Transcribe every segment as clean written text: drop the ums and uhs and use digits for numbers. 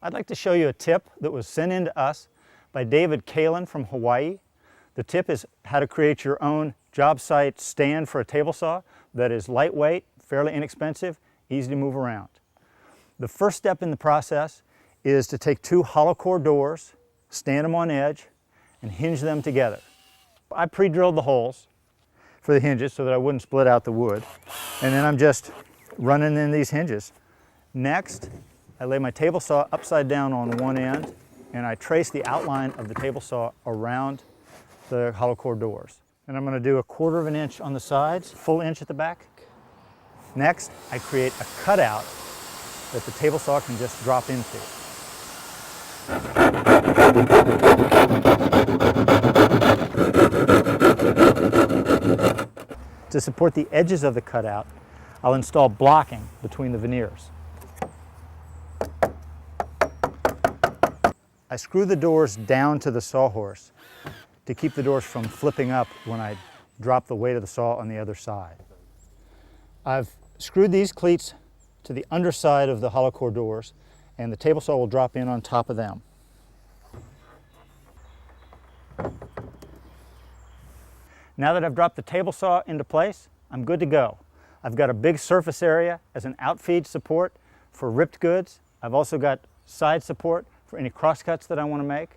I'd like to show you a tip that was sent in to us by David Kalin from Hawaii. The tip is how to create your own job site stand for a table saw that is lightweight, fairly inexpensive, easy to move around. The first step in the process is to take two hollow core doors, stand them on edge, and hinge them together. I pre-drilled the holes for the hinges so that I wouldn't split out the wood, and then I'm just running in these hinges. Next, I lay my table saw upside down on one end, and I trace the outline of the table saw around the hollow core doors. And I'm going to do a 1/4 inch on the sides, full inch at the back. Next, I create a cutout that the table saw can just drop into. To support the edges of the cutout, I'll install blocking between the veneers. I screw the doors down to the sawhorse to keep the doors from flipping up when I drop the weight of the saw on the other side. I've screwed these cleats to the underside of the hollow core doors, and the table saw will drop in on top of them. Now that I've dropped the table saw into place, I'm good to go. I've got a big surface area as an outfeed support for ripped goods. I've also got side support for any crosscuts that I want to make.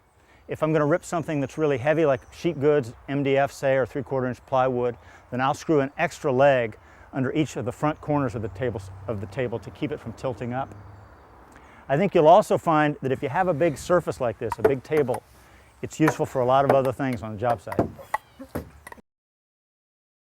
If I'm going to rip something that's really heavy, like sheet goods, MDF say, or 3/4 inch plywood, then I'll screw an extra leg under each of the front corners of the table to keep it from tilting up. I think you'll also find that if you have a big surface like this, a big table, it's useful for a lot of other things on a job site.